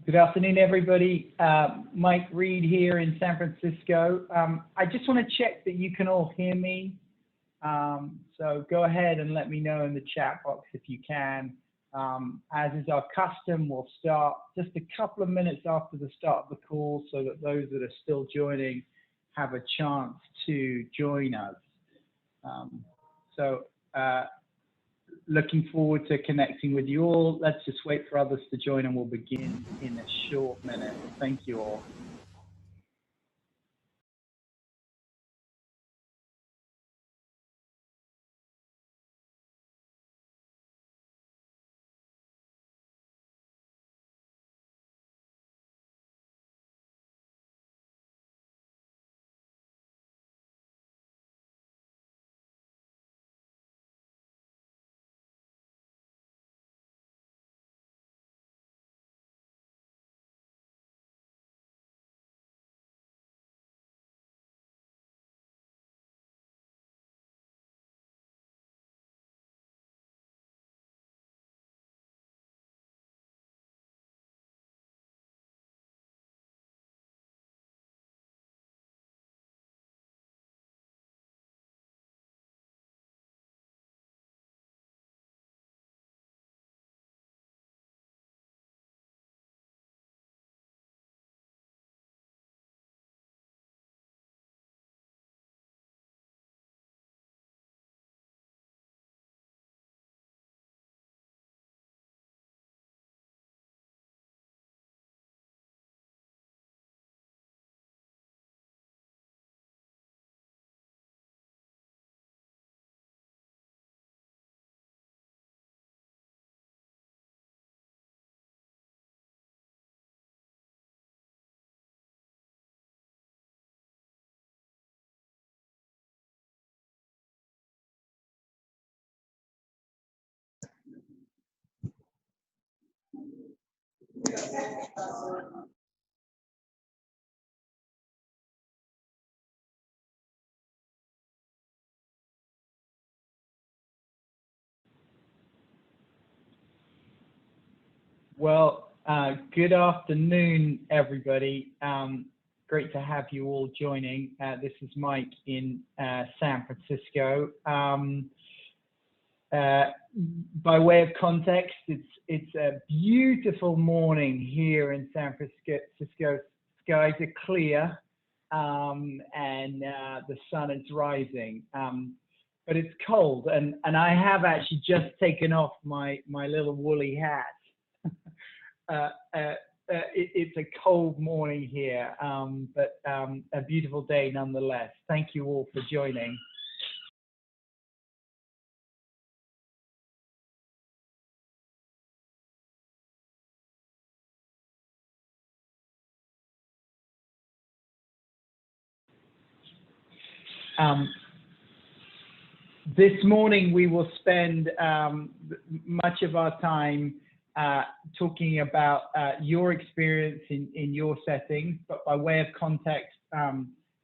Good afternoon, everybody. Mike Reed here in San Francisco. I just want to check that you can all hear me. So go ahead and let me know in the chat box if you can. As is our custom, we'll start just a couple of minutes after the start of the call so that those that are still joining have a chance to join us. Looking forward to connecting with you all. Let's just wait for others to join and we'll begin in a short minute. Thank you all. Well, good afternoon, everybody. Great to have you all joining. This is Mike in San Francisco. By way of context, it's a beautiful morning here in San Francisco. Skies are clear and the sun is rising. But it's cold, and I have actually just taken off my little woolly hat. It's a cold morning here, but a beautiful day nonetheless. Thank you all for joining. This morning we will spend much of our time talking about your experience in your settings, but by way of context,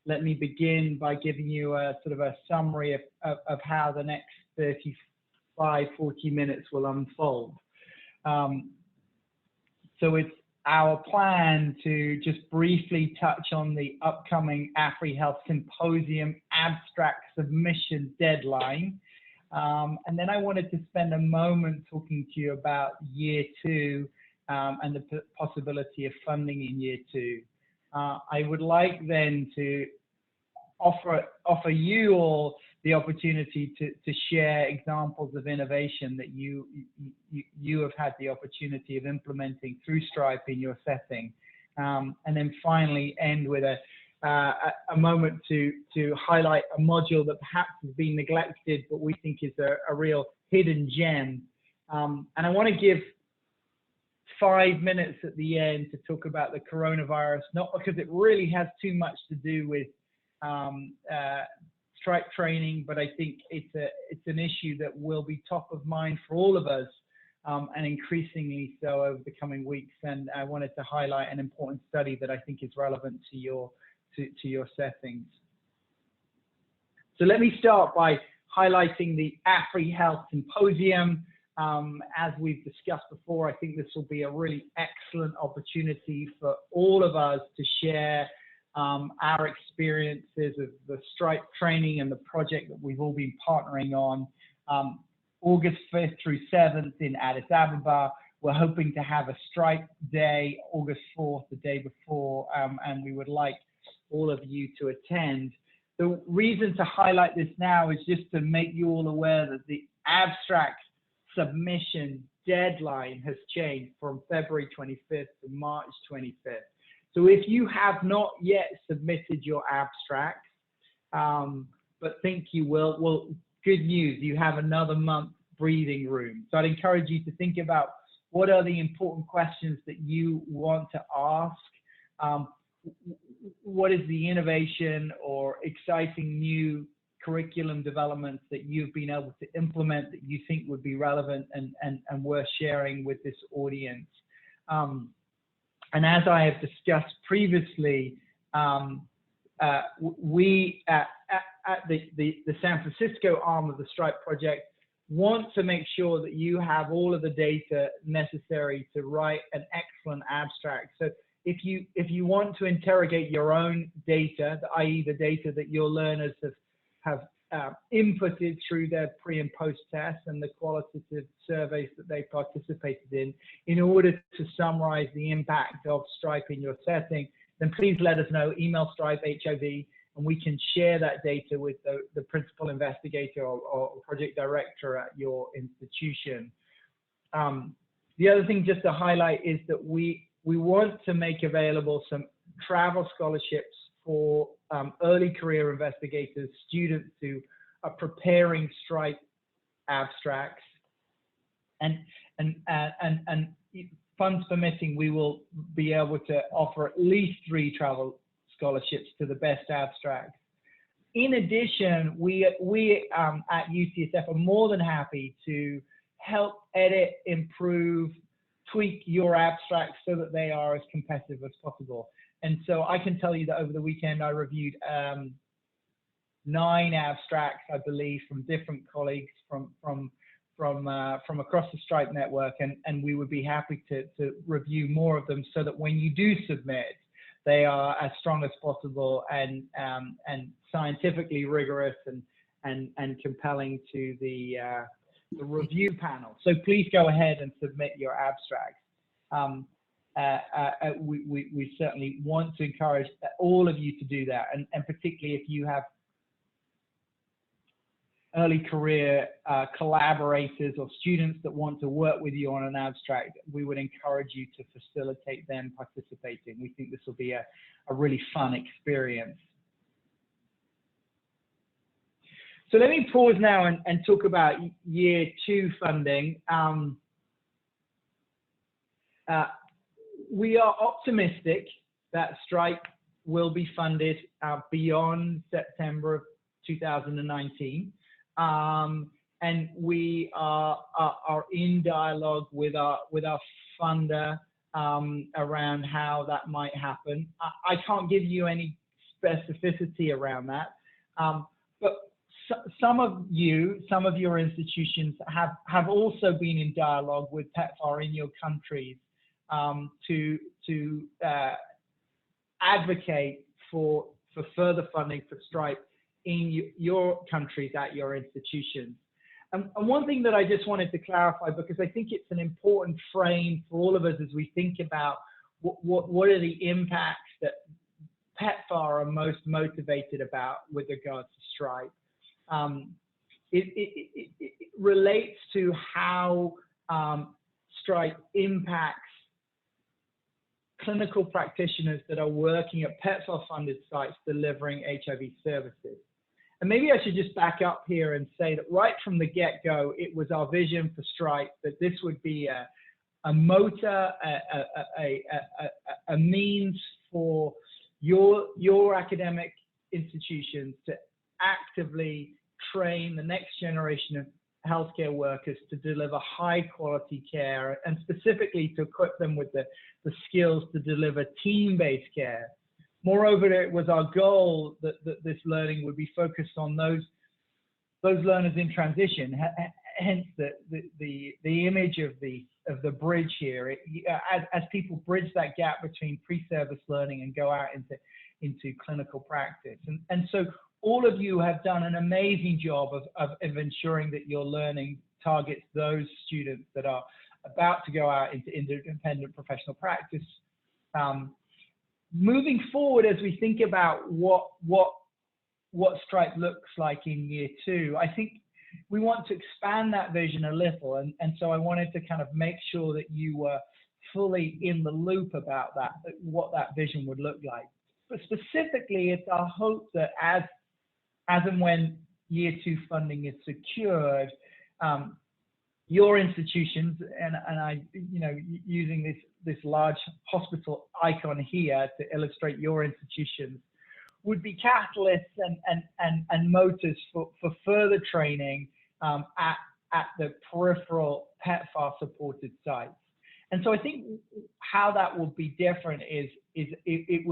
let me begin by giving you a sort of a summary of how the next 35, 40 minutes will unfold. So it's our plan to just briefly touch on the upcoming AfriHealth Symposium abstract submission deadline. And then I wanted to spend a moment talking to you about year two and the possibility of funding in year two. I would like then to offer you all the opportunity to share examples of innovation that you have had the opportunity of implementing through Stripe in your setting. And then finally end with a moment to highlight a module that perhaps has been neglected, but we think is a real hidden gem. And I want to give 5 minutes at the end to talk about the coronavirus, not because it really has too much to do with Stripe training, but I think it's an issue that will be top of mind for all of us, and increasingly so over the coming weeks. And I wanted to highlight an important study that I think is relevant to your settings. So let me start by highlighting the AfriHealth Symposium. As we've discussed before, I think this will be a really excellent opportunity for all of us to share our experiences of the Stripe training and the project that we've all been partnering on. August 5th through 7th in Addis Ababa. We're hoping to have a Stripe Day, August 4th, the day before, and we would like all of you to attend. The reason to highlight this now is just to make you all aware that the abstract submission deadline has changed from February 25th to March 25th. So if you have not yet submitted your abstract, but think you will, well, good news, you have another month breathing room. So I'd encourage you to think about what are the important questions that you want to ask. What is the innovation or exciting new curriculum developments that you've been able to implement that you think would be relevant and worth sharing with this audience? And as I have discussed previously, we at the San Francisco arm of the Stripe project want to make sure that you have all of the data necessary to write an excellent abstract. So if you want to interrogate your own data, i.e. the data that your learners have inputted through their pre and post tests and the qualitative surveys that they participated in order to summarize the impact of Stripe in your setting, then please let us know, email Stripe HOV, and we can share that data with the principal investigator or project director at your institution. The other thing just to highlight is that we want to make available some travel scholarships for early career investigators, students who are preparing Stripe abstracts, and funds permitting, we will be able to offer at least 3 travel scholarships to the best abstracts. In addition, we at UCSF are more than happy to help edit, improve, tweak your abstracts so that they are as competitive as possible. And so I can tell you that over the weekend I reviewed 9 abstracts, I believe, from different colleagues from across the Stripe network, and we would be happy to review more of them so that when you do submit, they are as strong as possible and scientifically rigorous and compelling to the review panel. So please go ahead and submit your abstracts. We certainly want to encourage all of you to do that, and particularly if you have early career collaborators or students that want to work with you on an abstract, we would encourage you to facilitate them participating. We think this will be a really fun experience. So let me pause now and talk about year 2 funding. We are optimistic that Stripe will be funded beyond September of 2019. And we are in dialogue with our funder around how that might happen. I can't give you any specificity around that, but some of your institutions have also been in dialogue with PEPFAR in your countries to advocate for further funding for Stripe in your countries at your institutions. And one thing that I just wanted to clarify, because I think it's an important frame for all of us as we think about what are the impacts that PEPFAR are most motivated about with regards to Stripe. It relates to how Stripe impacts clinical practitioners that are working at PEPFAR-funded sites delivering HIV services. And maybe I should just back up here and say that right from the get-go, it was our vision for Stripe that this would be a motor, a means for your academic institutions to actively train the next generation of healthcare workers to deliver high quality care, and specifically to equip them with the skills to deliver team-based care. Moreover, it was our goal that this learning would be focused on those learners in transition, hence the image of the bridge here. As people bridge that gap between pre-service learning and go out into clinical practice, and so all of you have done an amazing job of ensuring that your learning targets those students that are about to go out into independent professional practice. Moving forward, as we think about what Stripe looks like in year 2, I think we want to expand that vision a little, and so I wanted to kind of make sure that you were fully in the loop about that, what that vision would look like. But specifically, it's our hope that as and when year 2 funding is secured, your institutions, and I, using this large hospital icon here to illustrate your institutions, would be catalysts and motors for further training at the peripheral PEPFAR supported sites. And so I think how that will be different is it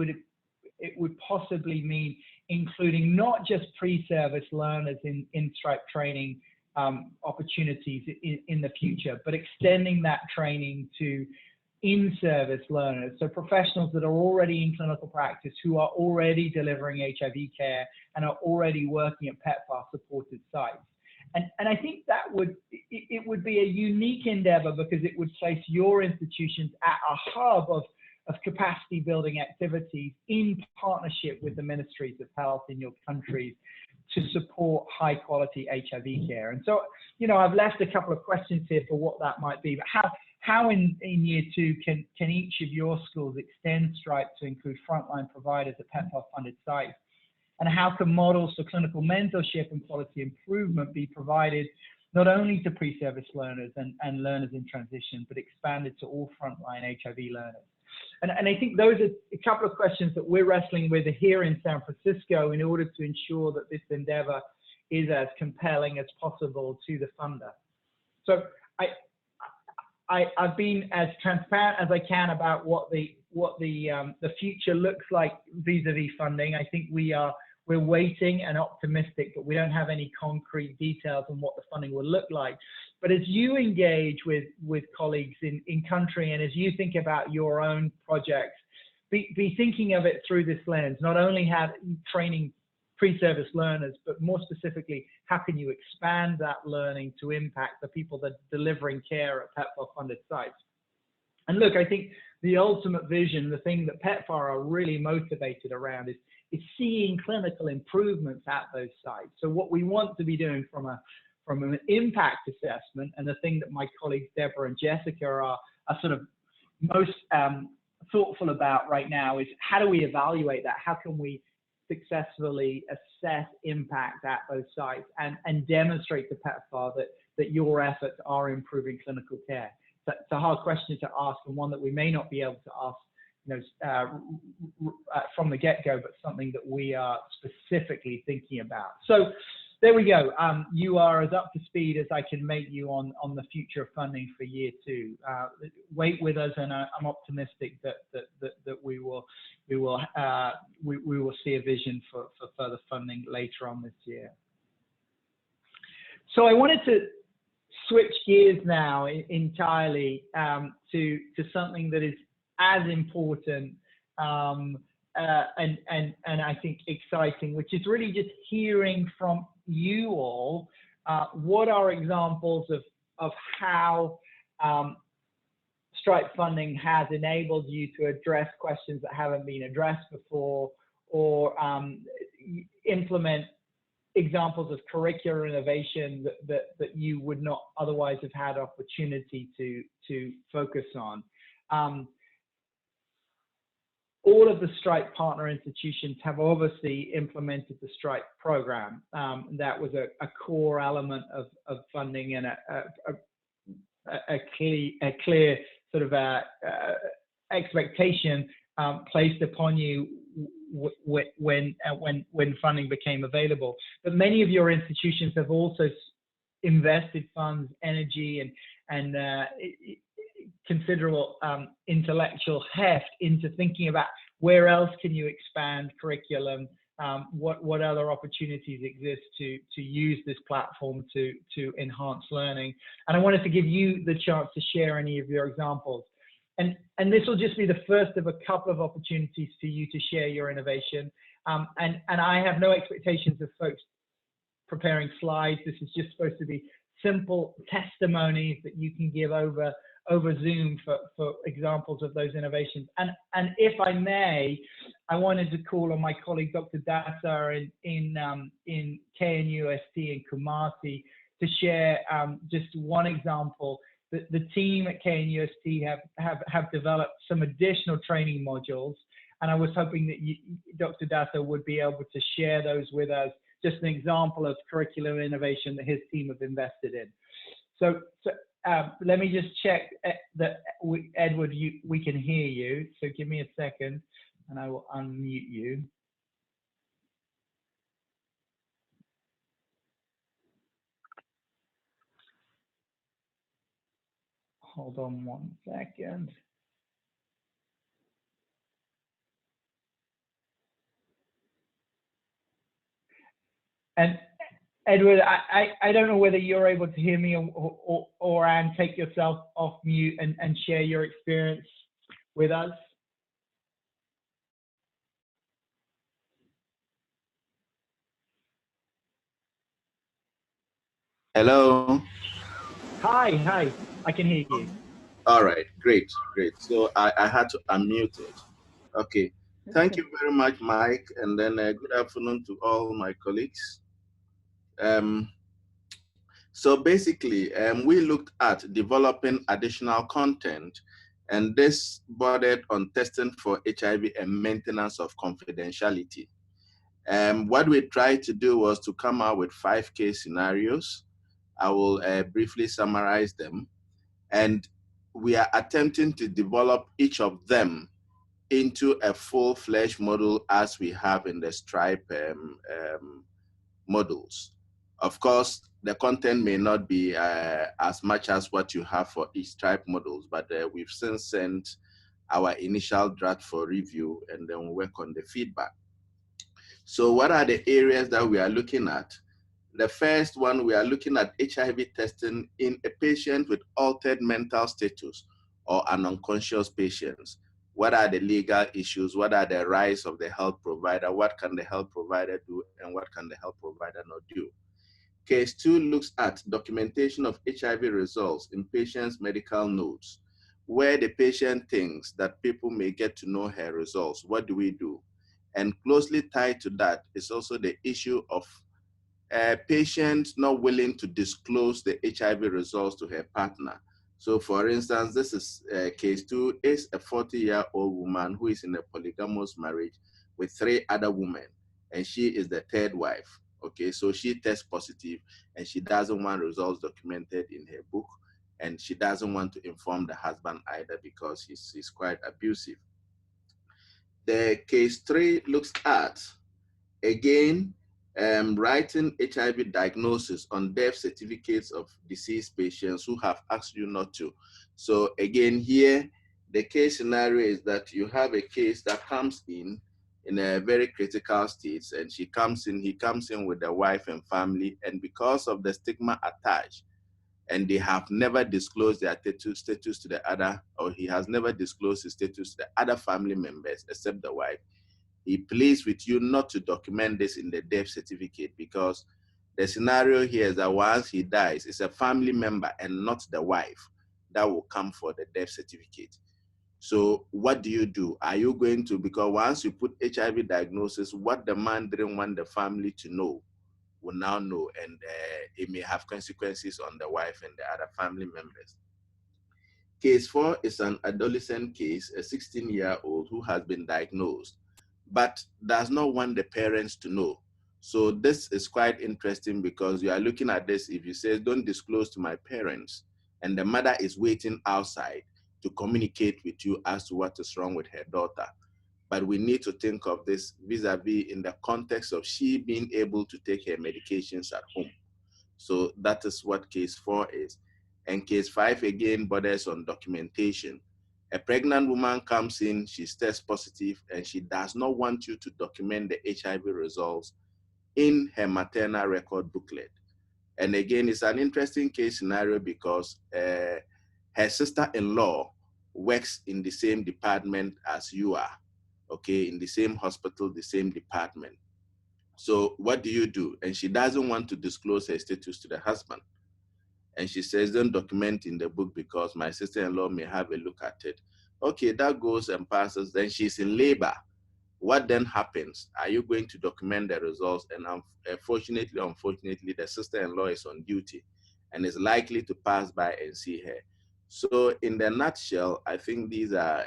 would possibly mean including not just pre-service learners in Stripe training opportunities in the future, but extending that training to in-service learners, so professionals that are already in clinical practice, who are already delivering HIV care and are already working at PEPFAR supported sites. And I think that it would be a unique endeavor, because it would place your institutions at a hub of capacity building activities in partnership with the ministries of health in your countries to support high quality HIV care. And so, I've left a couple of questions here for what that might be, but how in year 2 can each of your schools extend Stripe to include frontline providers at PEPFAR funded sites? And how can models for clinical mentorship and quality improvement be provided not only to pre-service learners and learners in transition, but expanded to all frontline HIV learners? And I think those are a couple of questions that we're wrestling with here in San Francisco in order to ensure that this endeavor is as compelling as possible to the funder. So I've been as transparent as I can about what the future looks like vis-a-vis funding. I think we're waiting and optimistic, but we don't have any concrete details on what the funding will look like. But as you engage with colleagues in country, and as you think about your own projects, be thinking of it through this lens. Not only have training pre-service learners, but more specifically, how can you expand that learning to impact the people that are delivering care at PEPFAR funded sites? And look, I think the ultimate vision, the thing that PEPFAR are really motivated around is seeing clinical improvements at those sites. So what we want to be doing from an impact assessment, and the thing that my colleagues Deborah and Jessica are sort of most thoughtful about right now, is how do we evaluate that? How can we successfully assess impact at those sites and demonstrate to PEPFAR that your efforts are improving clinical care? So it's a hard question to ask, and one that we may not be able to ask from the get-go, but something that we are specifically thinking about. So there we go. You are as up to speed as I can make you on the future of funding for year 2. Wait with us, and I'm optimistic that we will see a vision for further funding later on this year. So I wanted to switch gears now entirely to something that is as important and I think exciting, which is really just hearing from you all what are examples of how Stripe funding has enabled you to address questions that haven't been addressed before, or implement examples of curricular innovation that you would not otherwise have had opportunity to focus on. All of the Stripe partner institutions have obviously implemented the Stripe program. That was a core element of funding, and a clear sort of expectation placed upon you when funding became available. But many of your institutions have also invested funds, energy, and considerable intellectual heft into thinking about where else can you expand curriculum what other opportunities exist to use this platform to enhance learning. And I wanted to give you the chance to share any of your examples. And this will just be the first of a couple of opportunities for you to share your innovation. And I have no expectations of folks preparing slides. This is just supposed to be simple testimonies that you can give over Zoom for examples of those innovations. And if I may, I wanted to call on my colleague, Dr. Dasa in KNUST in Kumasi to share just one example. The team at KNUST have developed some additional training modules, and I was hoping that Dr. Dasa would be able to share those with us, just an example of curriculum innovation that his team have invested in. So let me just check that, Edward, we can hear you. So give me a second and I will unmute you. Hold on one second. And Edward, I don't know whether you're able to hear me or Anne, take yourself off mute and share your experience with us. Hello. Hi, I can hear you. All right, great. So I had to unmute it. Okay, thank you very much, Mike, and then good afternoon to all my colleagues. So basically, we looked at developing additional content, and this bordered on testing for HIV and maintenance of confidentiality. What we tried to do was to come out with 5 case scenarios. I will briefly summarize them. And we are attempting to develop each of them into a full-fledged model as we have in the Stripe models. Of course, the content may not be as much as what you have for each Stripe models, but we've since sent our initial draft for review, and then we'll work on the feedback. So what are the areas that we are looking at? The first one, we are looking at HIV testing in a patient with altered mental status or an unconscious patient. What are the legal issues? What are the rights of the health provider? What can the health provider do and what can the health provider not do? Case 2 looks at documentation of HIV results in patients' medical notes, where the patient thinks that people may get to know her results. What do we do? And closely tied to that is also the issue of patient not willing to disclose the HIV results to her partner. So for instance, this is case 2 is a 40-year-old woman who is in a polygamous marriage with 3 other women, and she is the 3rd wife. Okay, so she tests positive and she doesn't want results documented in her book, and she doesn't want to inform the husband either because he's quite abusive. The case 3 looks at, again, writing HIV diagnosis on death certificates of deceased patients who have asked you not to. So again, here, the case scenario is that you have a case that comes in a very critical state, and he comes in with the wife and family, and because of the stigma attached, and they have never disclosed their status to the other, or he has never disclosed his status to the other family members except the wife, he pleads with you not to document this in the death certificate, because the scenario here is that once he dies, it's a family member and not the wife that will come for the death certificate. So what do? Are you going to, because once you put HIV diagnosis, what the man didn't want the family to know will now know, and it may have consequences on the wife and the other family members. Case 4 is an adolescent case, a 16-year-old who has been diagnosed, but does not want the parents to know. So this is quite interesting, because you are looking at this, if you say, don't disclose to my parents, and the mother is waiting outside to communicate with you as to what is wrong with her daughter. But we need to think of this vis-a-vis in the context of she being able to take her medications at home. So that is what case 4 is. And case 5 again borders on documentation. A pregnant woman comes in, she's test positive, and she does not want you to document the HIV results in her maternal record booklet. And again, it's an interesting case scenario because her sister-in-law works in the same department as you are, okay, in the same hospital, the same department. So what do? And she doesn't want to disclose her status to the husband. And she says, don't document in the book because my sister-in-law may have a look at it. Okay, that goes and passes. Then she's in labor. What then happens? Are you going to document the results? And unfortunately, the sister-in-law is on duty and is likely to pass by and see her. So in the nutshell, I think these are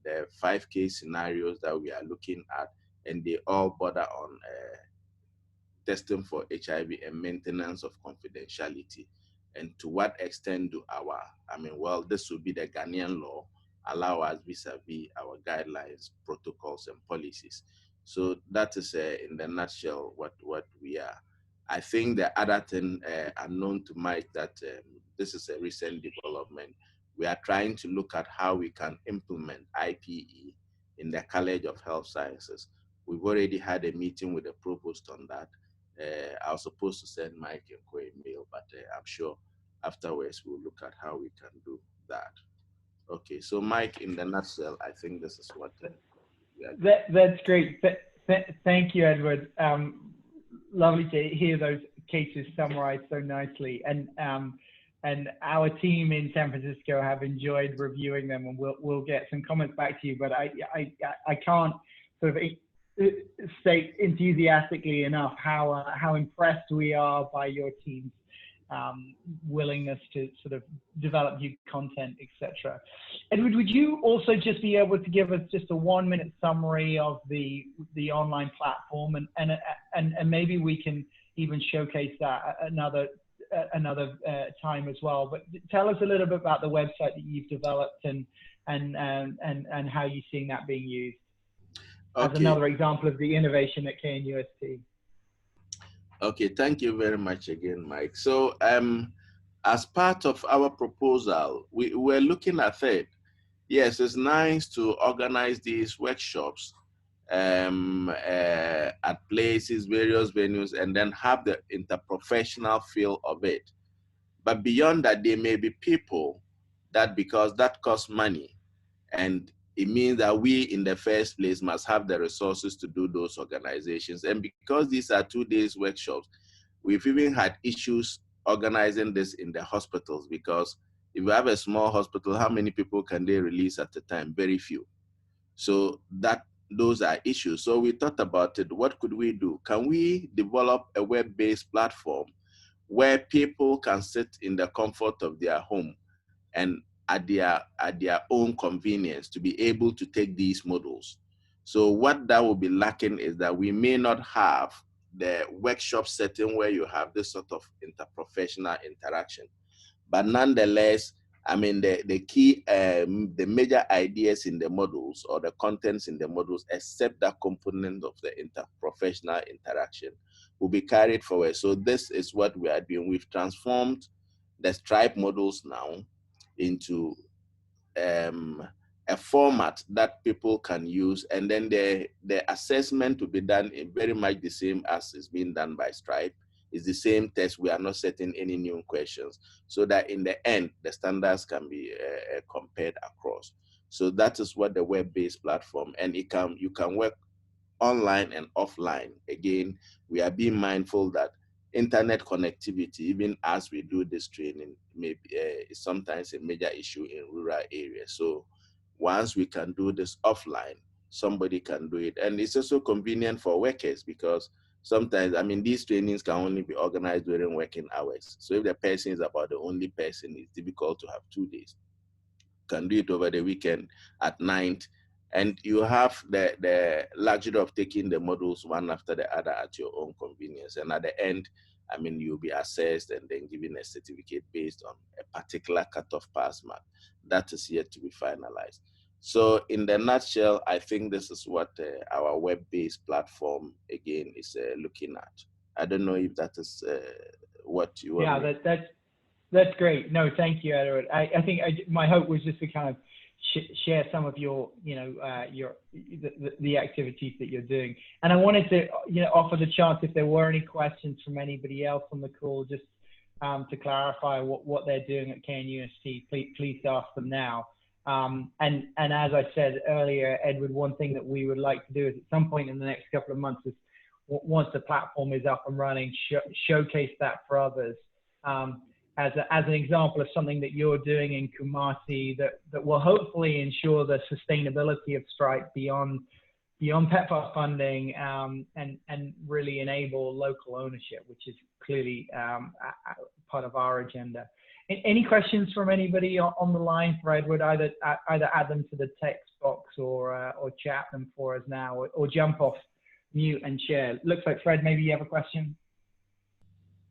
the 5 case scenarios that we are looking at, and they all border on testing for HIV and maintenance of confidentiality. And to what extent do this will be the Ghanaian law, allow us vis-a-vis our guidelines, protocols, and policies. So that is in the nutshell what we are. I think the other thing unknown to Mike that this is a recent development. We are trying to look at how we can implement IPE in the College of Health Sciences. We've already had a meeting with the provost on that. I was supposed to send Mike and Kwe a mail, but I'm sure afterwards we'll look at how we can do that. Okay, so Mike, in the nutshell, I think this is what we are doing. That's great. Thank you, Edward. Lovely to hear those cases summarized so nicely. And our team in San Francisco have enjoyed reviewing them, and we'll get some comments back to you. But I can't sort of state enthusiastically enough how impressed we are by your team's willingness to sort of develop new content, etc. Edward, would you also just be able to give us just a 1-minute summary of the online platform, and maybe we can even showcase that another time as well. But tell us a little bit about the website that you've developed and how you're seeing that being used. Okay. As another example of the innovation at KNUST. Okay, thank you very much again, Mike. So as part of our proposal, we're looking at it. Yes, it's nice to organize these workshops at places, various venues, and then have the interprofessional feel of it. But beyond that, there may be people that, because that costs money, and it means that we in the first place must have the resources to do those organizations. And because these are 2 days workshops, we've even had issues organizing this in the hospitals, because if you have a small hospital, how many people can they release at a time? Very few. So those are issues. So we thought about it. What could we do? Can we develop a web-based platform where people can sit in the comfort of their home and at their own convenience to be able to take these models? So what that will be lacking is that we may not have the workshop setting where you have this sort of interprofessional interaction. But nonetheless, I mean, the key, the major ideas in the modules or the contents in the modules, except that component of the interprofessional interaction, will be carried forward. So this is what we are doing. We've transformed the Stripe modules now into a format that people can use, and then the assessment to be done in very much the same as is being done by Stripe. It's the same test. We are not setting any new questions, so that in the end, the standards can be compared across. So that is what the web-based platform, and you can work online and offline. Again, we are being mindful that internet connectivity, even as we do this training, maybe is sometimes a major issue in rural areas. So once we can do this offline, somebody can do it. And it's also convenient for workers, because sometimes, I mean, these trainings can only be organized during working hours. So if the person is about the only person, it's difficult to have 2 days. You can do it over the weekend at night, and you have the luxury of taking the modules one after the other at your own convenience. And at the end, I mean, you'll be assessed and then given a certificate based on a particular cutoff pass mark. That is yet to be finalized. So in the nutshell, I think this is what our web-based platform, again, is looking at. I don't know if that is what you want. Yeah, That's great. No, thank you, Edward. I think my hope was just to kind of share some of your, the activities that you're doing. And I wanted to, offer the chance if there were any questions from anybody else on the call, just to clarify what they're doing at KNUST, please ask them now. And as I said earlier, Edward, one thing that we would like to do is at some point in the next couple of months is once the platform is up and running, showcase that for others. As an example of something that you're doing in Kumasi that will hopefully ensure the sustainability of Stripe beyond PEPFAR funding, and really enable local ownership, which is clearly part of our agenda. Any questions from anybody on the line for Edward? Either add them to the text box or chat them for us now, or jump off mute and share. Looks like Fred, maybe you have a question.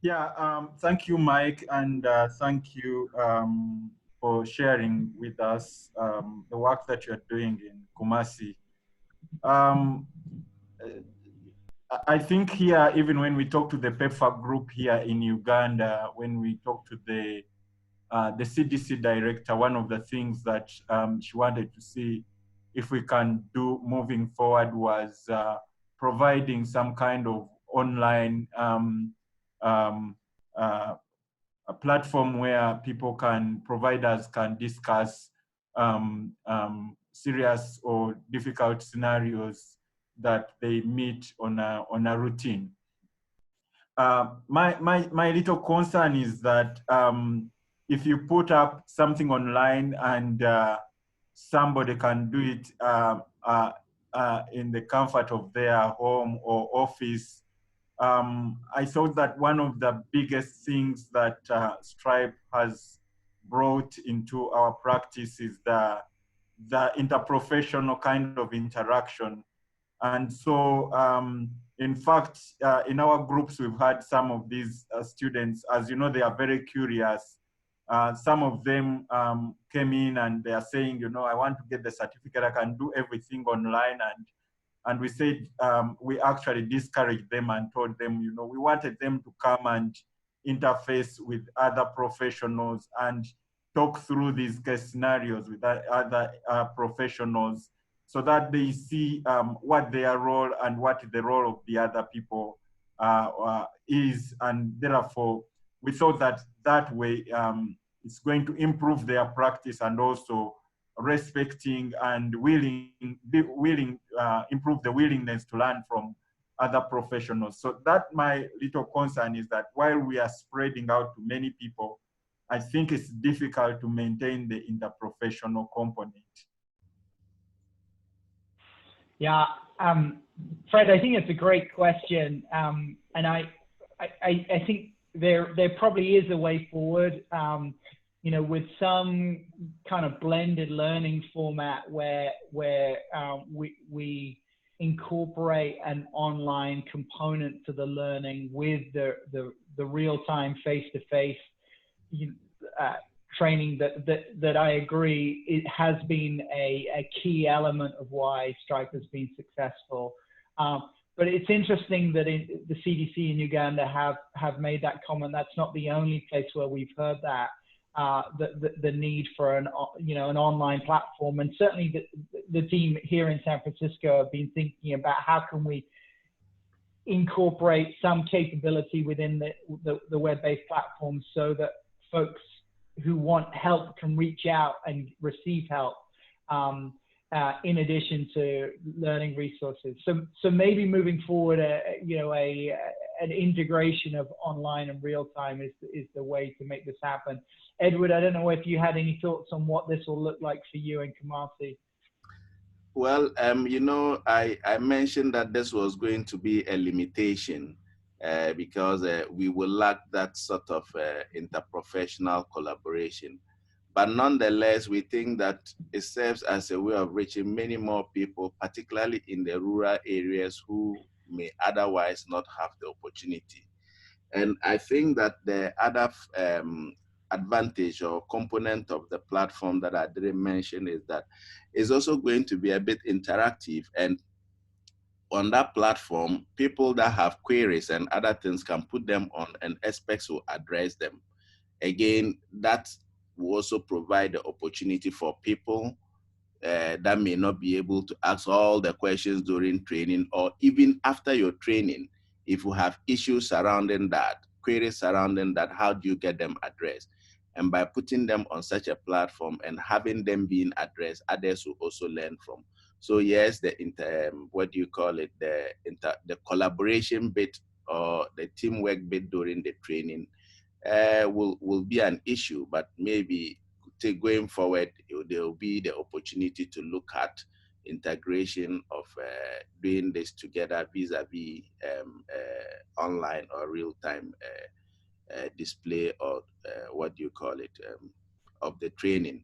Yeah, thank you, Mike, and thank you for sharing with us the work that you're doing in Kumasi. I think here, even when we talk to the PEPFAR group here in Uganda, when we talk to the CDC director, one of the things that she wanted to see if we can do moving forward was providing some kind of online a platform where providers can discuss serious or difficult scenarios that they meet on a routine. My little concern is that if you put up something online and somebody can do it in the comfort of their home or office, I thought that one of the biggest things that Stripe has brought into our practice is the interprofessional kind of interaction. And so, in fact, in our groups, we've had some of these students, as you know, they are very curious. Some of them came in and they are saying, I want to get the certificate, I can do everything online. And we said, we actually discouraged them and told them, we wanted them to come and interface with other professionals and talk through these case scenarios with other professionals so that they see what their role and what the role of the other people is. And therefore, we thought that way it's going to improve their practice and also respecting and improve the willingness to learn from other professionals. So that my little concern is that while we are spreading out to many people, I think it's difficult to maintain the interprofessional component. Yeah, Fred, I think it's a great question, and I think there probably is a way forward. With some kind of blended learning format where we incorporate an online component to the learning with the real-time face-to-face training that I agree it has been a key element of why Stripe has been successful. But it's interesting that the CDC in Uganda have made that comment. That's not the only place where we've heard that. The need for an online platform, and certainly the team here in San Francisco have been thinking about how can we incorporate some capability within the web-based platform so that folks who want help can reach out and receive help, in addition to learning resources. So maybe moving forward, an integration of online and real time is the way to make this happen. Edward, I don't know if you had any thoughts on what this will look like for you in Kumasi. Well, I mentioned that this was going to be a limitation because we will lack that sort of interprofessional collaboration. But nonetheless, we think that it serves as a way of reaching many more people, particularly in the rural areas who may otherwise not have the opportunity. And I think that the other advantage or component of the platform that I didn't mention is that it's also going to be a bit interactive. And on that platform, people that have queries and other things can put them on and experts will address them. Again, that will also provide the opportunity for people that may not be able to ask all the questions during training, or even after your training. If you have issues surrounding that, queries surrounding that, how do you get them addressed? And by putting them on such a platform and having them being addressed, others will also learn from. So yes, the what do you call it? The collaboration bit or the teamwork bit during the training will be an issue, but maybe going forward, there will be the opportunity to look at integration of doing this together vis-a-vis online or real-time display, or what do you call it, of the training.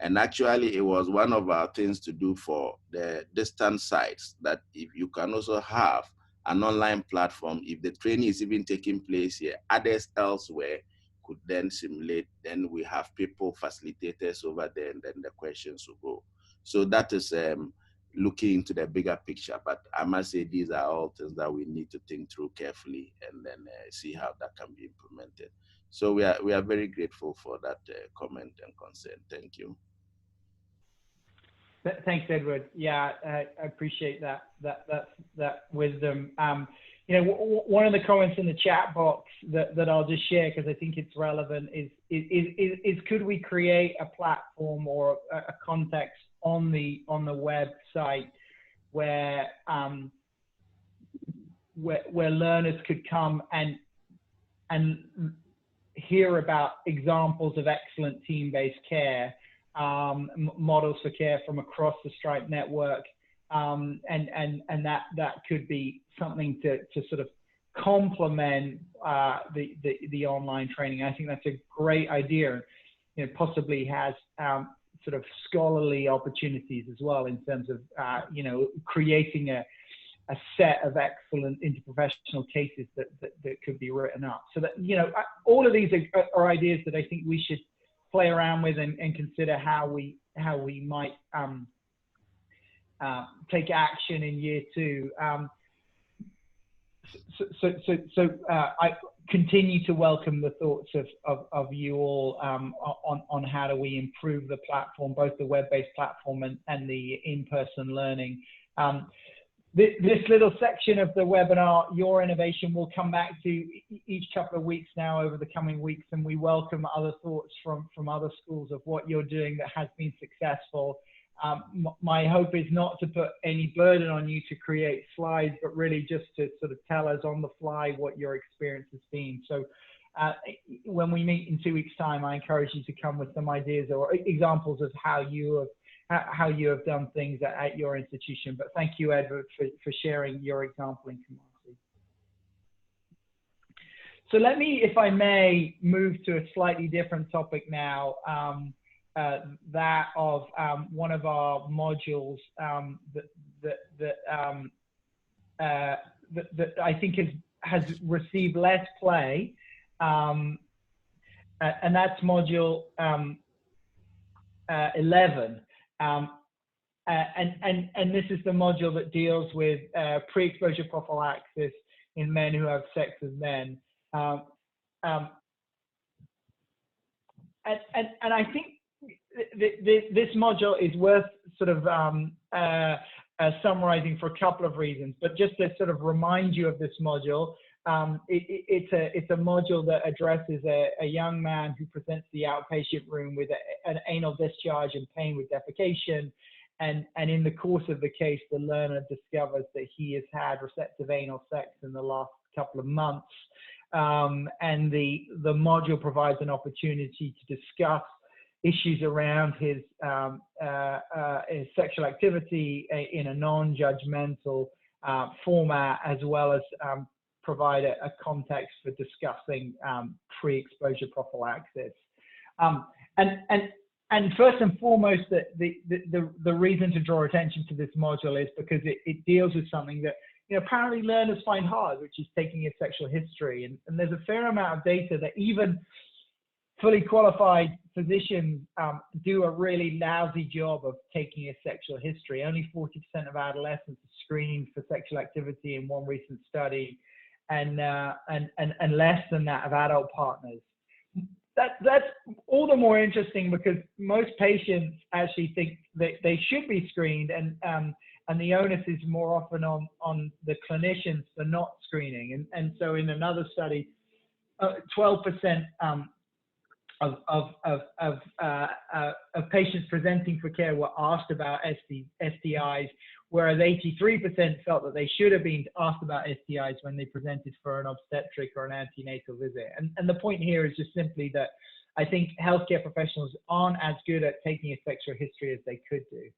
And actually, it was one of our things to do for the distant sites, that if you can also have an online platform, if the training is even taking place here, others elsewhere could then simulate, then we have people, facilitators over there, and then the questions will go. So that is looking into the bigger picture, but I must say these are all things that we need to think through carefully and then see how that can be implemented. So we are very grateful for that comment and concern. Thank you. Thanks, Edward. Yeah, I appreciate that wisdom. You know, one of the comments in the chat box that I'll just share because I think it's relevant is could we create a platform or a context on the website where learners could come and hear about examples of excellent team-based care, models for care from across the Stripe network, and that could be something to sort of complement the online training. I think that's a great idea. You know, possibly has sort of scholarly opportunities as well in terms of you know, creating a set of excellent interprofessional cases that could be written up. So that, you know, all of these are ideas that I think we should play around with and consider how we might take action in year two. So I continue to welcome the thoughts of you all on how do we improve the platform, both the web-based platform and the in-person learning. This little section of the webinar, Your Innovation, will come back to each couple of weeks now over the coming weeks, and we welcome other thoughts from other schools of what you're doing that has been successful. My hope is not to put any burden on you to create slides, but really just to sort of tell us on the fly what your experience has been. So when we meet in 2 weeks' time, I encourage you to come with some ideas or examples of how you have done things at your institution. But thank you, Edward, for sharing your example in Kumasi. So let me, if I may, move to a slightly different topic now, that of one of our modules that I think has received less play, and that's module 11. And this is the module that deals with pre-exposure prophylaxis in men who have sex with men. And I think this module is worth sort of summarizing for a couple of reasons, but just to sort of remind you of this module, it's a module that addresses a young man who presents the outpatient room with an anal discharge and pain with defecation. And in the course of the case, the learner discovers that he has had receptive anal sex in the last couple of months. And the module provides an opportunity to discuss issues around his sexual activity in a non-judgmental format, as well as provide a context for discussing pre-exposure prophylaxis. And first and foremost, the reason to draw attention to this module is because it deals with something that, you know, apparently learners find hard, which is taking a sexual history. And there's a fair amount of data that even fully qualified physicians do a really lousy job of taking a sexual history. Only 40% of adolescents are screened for sexual activity in one recent study, and less than that of adult partners. that's all the more interesting because most patients actually think that they should be screened, and the onus is more often on the clinicians for not screening. And so in another study, 12% of patients presenting for care were asked about STIs, whereas 83% felt that they should have been asked about STIs when they presented for an obstetric or an antenatal visit. And the point here is just simply that I think healthcare professionals aren't as good at taking a sexual history as they could do.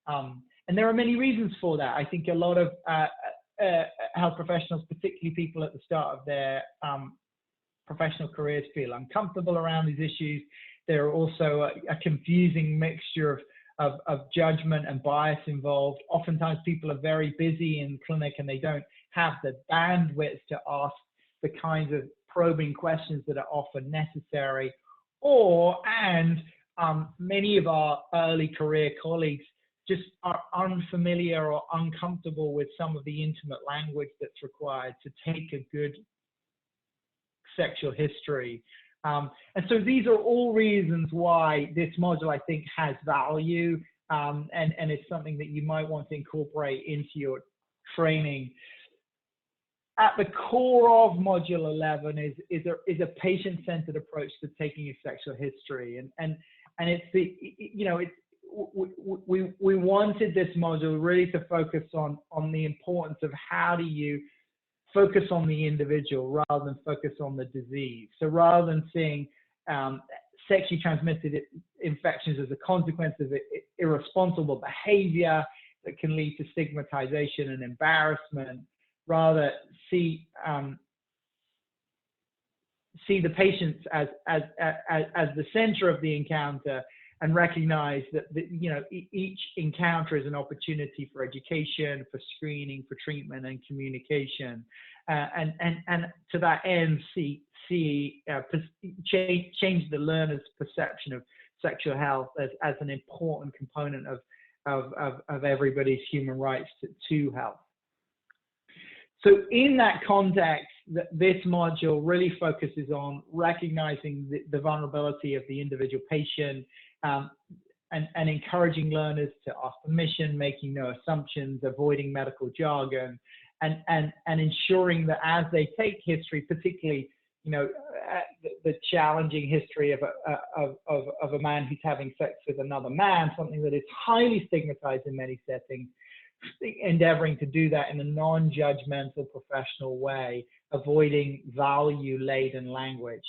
And there are many reasons for that. I think a lot of health professionals, particularly people at the start of their professional careers, feel uncomfortable around these issues. There are also a confusing mixture of judgment and bias involved. Oftentimes people are very busy in clinic and they don't have the bandwidth to ask the kinds of probing questions that are often necessary. And many of our early career colleagues just are unfamiliar or uncomfortable with some of the intimate language that's required to take a good sexual history. And so these are all reasons why this module, I think, has value, and it's something that you might want to incorporate into your training. At the core of Module 11 is a patient-centered approach to taking a sexual history, and it's the, you know, it's, we wanted this module really to focus on the importance of how do you focus on the individual rather than focus on the disease. So rather than seeing sexually transmitted infections as a consequence of irresponsible behavior that can lead to stigmatization and embarrassment, rather see the patients as the center of the encounter, and recognize that you know, each encounter is an opportunity for education, for screening, for treatment, and communication, and to that end, change the learner's perception of sexual health as an important component of everybody's human rights to health. So in that context, this module really focuses on recognizing the vulnerability of the individual patient, and encouraging learners to ask permission, making no assumptions, avoiding medical jargon, and ensuring that as they take history, particularly, you know, the challenging history of a man who's having sex with another man, something that is highly stigmatized in many settings, endeavoring to do that in a non-judgmental professional way, avoiding value-laden language.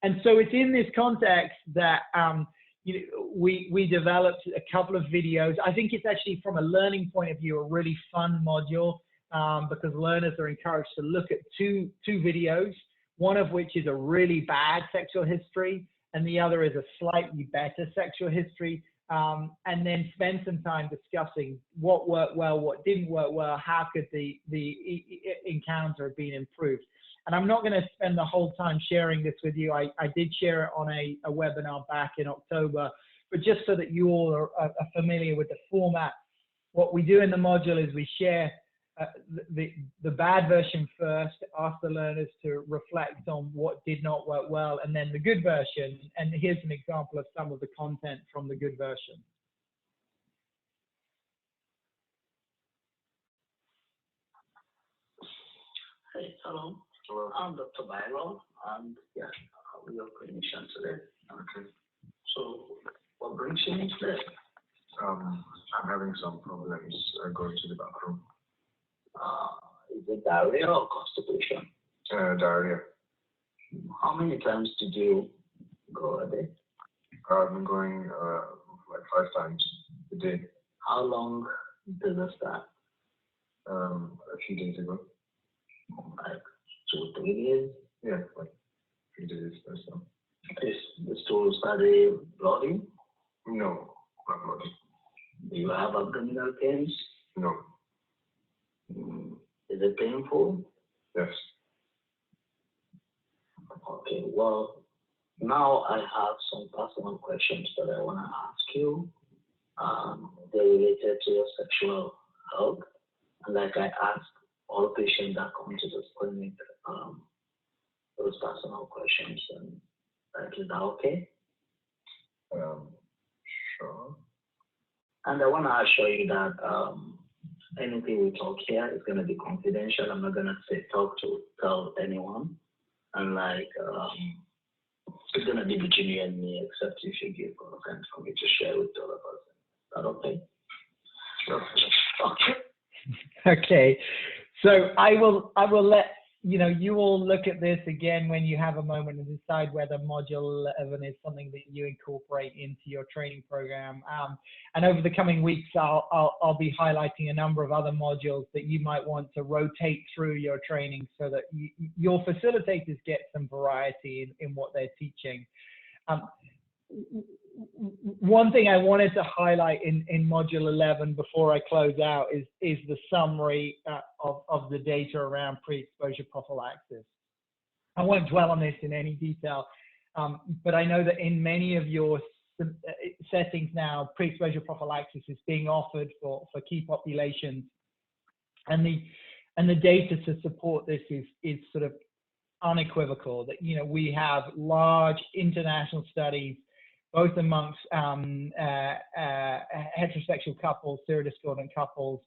And so it's in this context that you know, we developed a couple of videos. I think it's actually, from a learning point of view, a really fun module, because learners are encouraged to look at two videos, one of which is a really bad sexual history, and the other is a slightly better sexual history, and then spend some time discussing what worked well, what didn't work well, how could the encounter have been improved. And I'm not going to spend the whole time sharing this with you. I did share it on a webinar back in October, but just so that you all are familiar with the format, what we do in the module is we share the bad version first, ask the learners to reflect on what did not work well, and then the good version. And here's an example of some of the content from the good version. Hey, hello. I'm Dr. Byron, and yeah, I'll be your clinician today. Okay. So, what brings you in today? I'm having some problems going to the bathroom. Is it diarrhea or constipation? Diarrhea. How many times did you go a day? I've been going like 5 times a day. How long did it start? A few days ago. Like 2 or 3 days? Yeah, like 3 days or so. Is the stool started bloody? No, not bloody. Do you have abdominal pains? No. Is it painful? Yes. Okay, well, now I have some personal questions that I want to ask you. They're related to your sexual health. And like I ask all patients that come to this clinic, those personal questions. And Is that okay? Sure. And I want to assure you that anything we talk here is going to be confidential. I'm not going to say tell anyone. And like, it's going to be between you and me, except if you give consent for me to share with the other person. Is that okay? Sure. Okay. Okay, so I will let you all look at this again when you have a moment and decide whether Module 11 is something that you incorporate into your training program. And over the coming weeks, I'll be highlighting a number of other modules that you might want to rotate through your training so that your facilitators get some variety in what they're teaching. One thing I wanted to highlight in Module 11 before I close out is the summary of the data around pre-exposure prophylaxis. I won't dwell on this in any detail, but I know that in many of your settings now, pre-exposure prophylaxis is being offered for key populations, and the data to support this is sort of unequivocal. That we have large international studies, both amongst heterosexual couples, serodiscordant couples,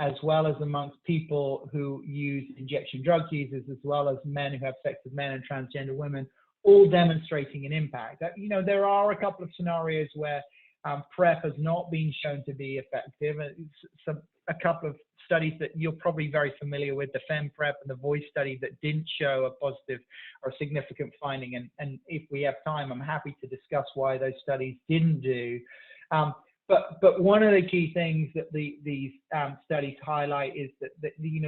as well as amongst people who use injection drug users, as well as men who have sex with men and transgender women, all demonstrating an impact. There are a couple of scenarios where PrEP has not been shown to be effective. A couple of studies that you're probably very familiar with, the FemPrep and the VOICE study, that didn't show a positive or significant finding. And if we have time, I'm happy to discuss why those studies didn't do. But one of the key things that these studies highlight is that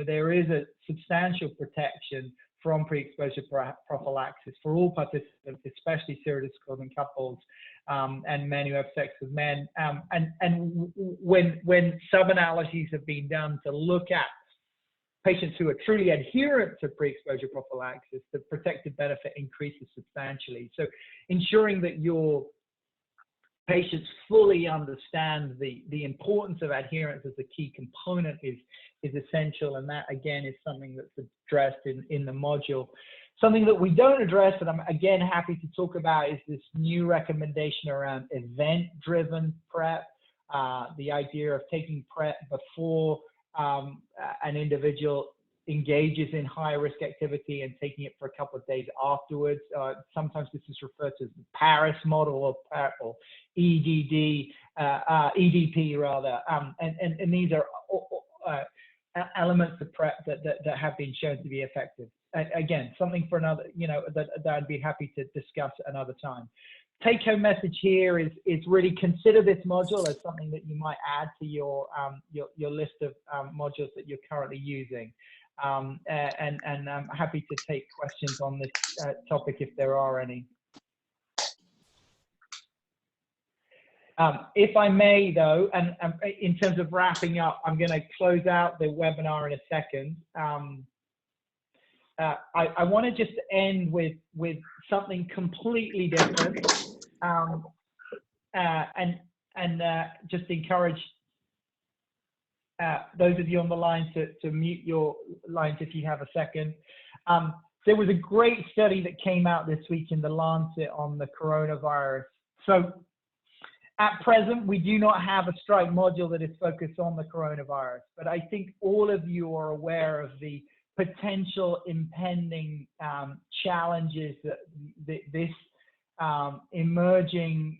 there is a substantial protection from pre-exposure prophylaxis for all participants, especially serodiscordant couples and men who have sex with men. And when sub-analyses have been done to look at patients who are truly adherent to pre-exposure prophylaxis, the protective benefit increases substantially. So ensuring that your patients fully understand the importance of adherence as a key component is essential, and that again is something that's addressed in the module. Something that we don't address, and I'm again happy to talk about, is this new recommendation around event-driven PrEP. The idea of taking PrEP before an individual engages in high-risk activity and taking it for a couple of days afterwards. Sometimes this is referred to as the Paris model of PrEP, or EDP rather. And these are elements of PrEP that have been shown to be effective. Again, something for another, that I'd be happy to discuss another time. Take-home message here is really consider this module as something that you might add to your list of modules that you're currently using. And I'm happy to take questions on this topic if there are any. If I may, though, and in terms of wrapping up, I'm going to close out the webinar in a second. I want to just end with something completely different, and just encourage those of you on the line to mute your lines if you have a second. There was a great study that came out this week in The Lancet on the coronavirus. So at present, we do not have a Stripe module that is focused on the coronavirus, but I think all of you are aware of the potential impending challenges that this emerging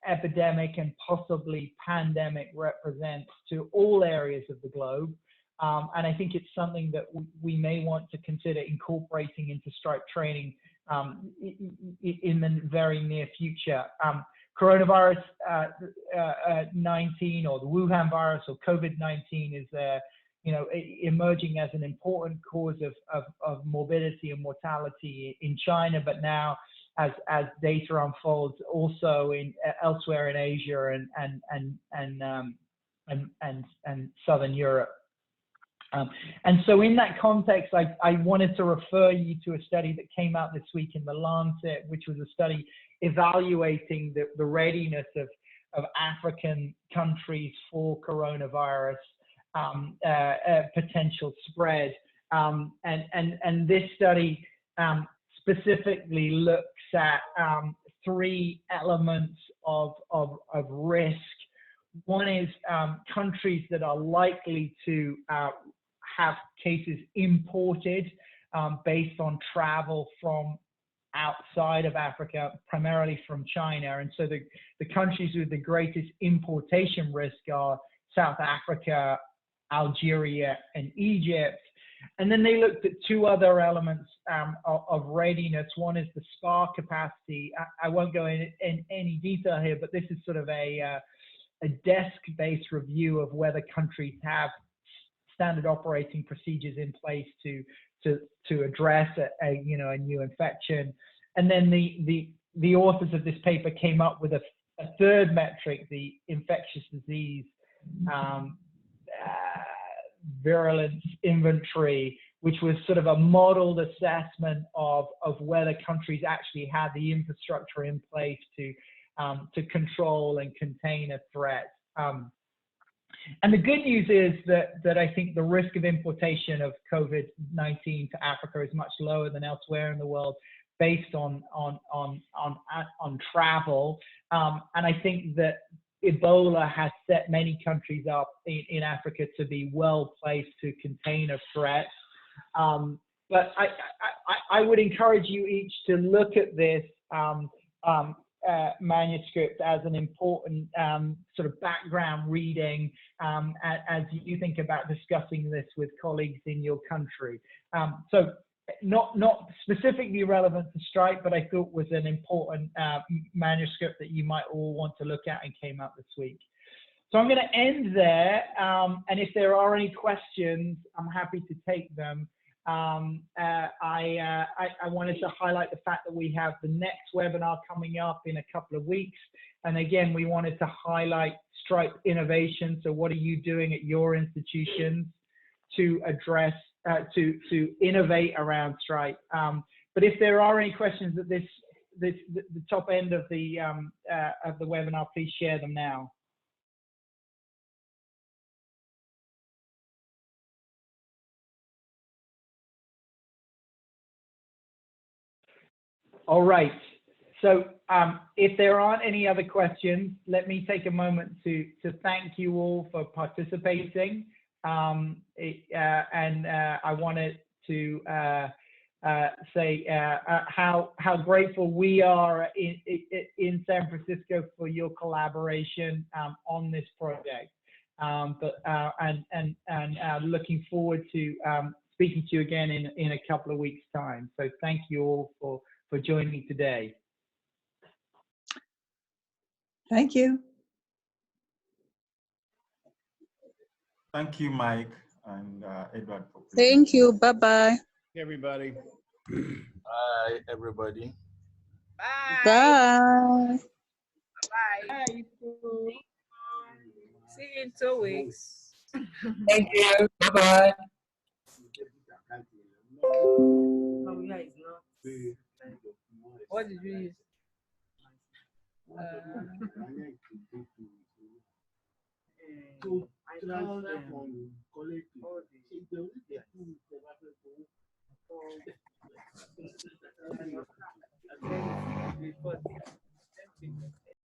epidemic and possibly pandemic represents to all areas of the globe. And I think it's something that we may want to consider incorporating into Stripe training in the very near future. Coronavirus 19, or the Wuhan virus, or COVID-19 is emerging as an important cause of morbidity and mortality in China, but now as data unfolds also elsewhere in Asia and Southern Europe. And so in that context, I wanted to refer you to a study that came out this week in The Lancet, which was a study evaluating the readiness of African countries for coronavirus potential spread. And this study specifically looks at three elements of risk. One is countries that are likely to have cases imported based on travel from outside of Africa, primarily from China. And so the countries with the greatest importation risk are South Africa, Algeria, and Egypt. And then they looked at two other elements of readiness. One is the SPA capacity. I won't go in any detail here, but this is sort of a desk-based review of whether countries have standard operating procedures in place to address a new infection. And then the authors of this paper came up with a third metric, the infectious disease virulence inventory, which was sort of a modeled assessment of whether countries actually had the infrastructure in place to control and contain a threat. And the good news is that I think the risk of importation of COVID-19 to Africa is much lower than elsewhere in the world, based on travel. And I think that Ebola has set many countries up in Africa to be well placed to contain a threat. But I would encourage you each to look at this manuscript as an important sort of background reading as you think about discussing this with colleagues in your country. So not specifically relevant to Stripe, but I thought was an important manuscript that you might all want to look at and came out this week. So I'm going to end there, and if there are any questions, I'm happy to take them. I wanted to highlight the fact that we have the next webinar coming up in a couple of weeks. And again, we wanted to highlight Stripe innovation. So what are you doing at your institutions to address, to innovate around Stripe? But if there are any questions at the top end of the webinar, please share them now. All right. So if there aren't any other questions, let me take a moment to thank you all for participating. And I wanted to say how grateful we are in San Francisco for your collaboration on this project. Looking forward to speaking to you again in a couple of weeks' time. So thank you all for joining me today. Thank you. Thank you, Mike and Edward. Thank you. Bye-bye. Everybody. Bye, everybody. Bye. Bye. Bye. See you in 2 weeks. Thank you. Bye-bye. Oh, yeah, it's not. What did you use? I told them.